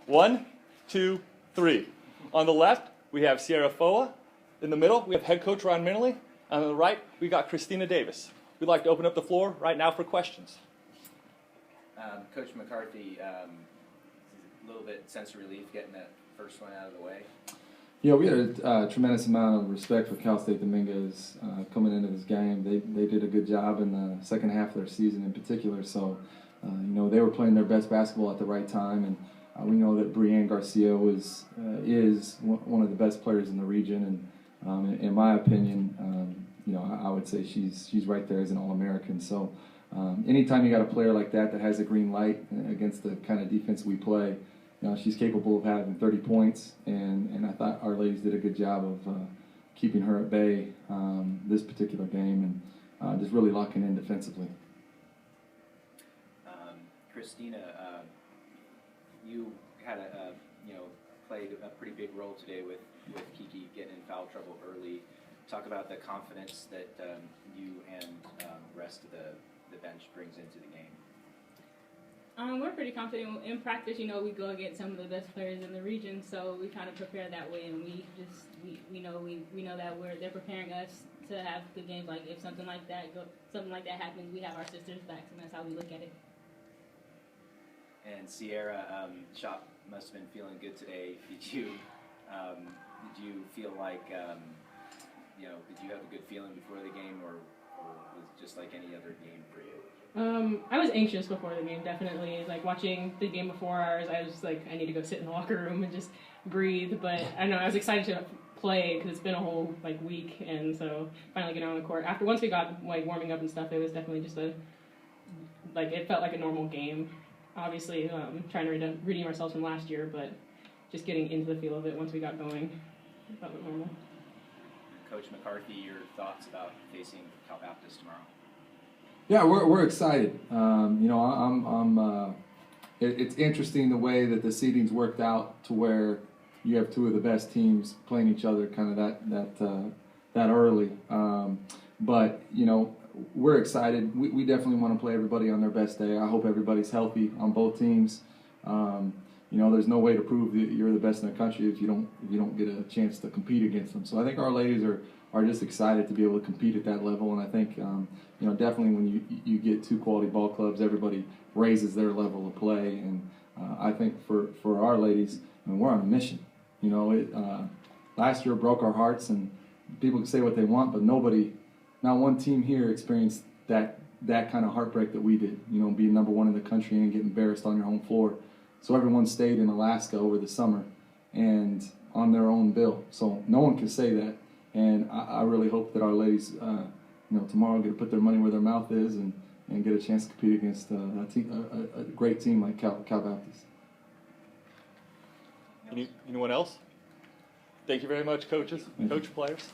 1, 2, 3. On the left, we have Sierra Afoa. In the middle, we have head coach Ron Minley. And on the right, we got Christina Davis. We'd like to open up the floor right now for questions. Coach McCarthy, a little bit sense of relief getting that first one out of the way. Yeah, we had a tremendous amount of respect for Cal State Dominguez coming into this game. They did a good job in the second half of their season in particular. So, they were playing their best basketball at the right time, and we know that Brianne Garcia is one of the best players in the region. And in my opinion, I would say she's right there as an All-American. So, anytime you got a player like that has a green light against the kind of defense we play, she's capable of having 30 points, and I thought our ladies did a good job of keeping her at bay this particular game and just really locking in defensively. Christina, you had played a pretty big role today with Kiki getting in foul trouble early. Talk about the confidence that you and the rest of the bench brings into the game. We're pretty confident. In practice, we go against some of the best players in the region, so we kind of prepare that way, and we know that they're preparing us to have good games. Like if something like that happens, we have our sisters' backs, and that's how we look at it. And Sierra, shop must have been feeling good today. Did you feel like did you have a good feeling before the game, or was it just like any other game for you? I was anxious before the game, definitely. Like watching the game before ours, I was like, I need to go sit in the locker room and just breathe. But I don't know, I was excited to play because it's been a whole week, and so finally getting on the court. Once we got warming up and stuff, it was definitely just it felt like a normal game. Obviously, trying to redeem ourselves from last year, but just getting into the feel of it once we got going, it felt like normal. Coach McCarthy, your thoughts about facing Cal Baptist tomorrow? Yeah, we're excited. It's interesting the way that the seeding's worked out to where you have two of the best teams playing each other kind of that early. But we're excited. We definitely want to play everybody on their best day. I hope everybody's healthy on both teams. There's no way to prove that you're the best in the country if you don't get a chance to compete against them. So I think our ladies are just excited to be able to compete at that level, and I think definitely when you get two quality ball clubs, everybody raises their level of play, and I think for our ladies, we're on a mission. Last year broke our hearts, and people can say what they want, but not one team here experienced that kind of heartbreak that we did. Being number one in the country and getting embarrassed on your home floor. So everyone stayed in Alaska over the summer and on their own bill. So no one can say that. And I really hope that our ladies, tomorrow get to put their money where their mouth is and get a chance to compete against a great team like Cal Baptist. Anyone else? Thank you very much, coaches, coach players.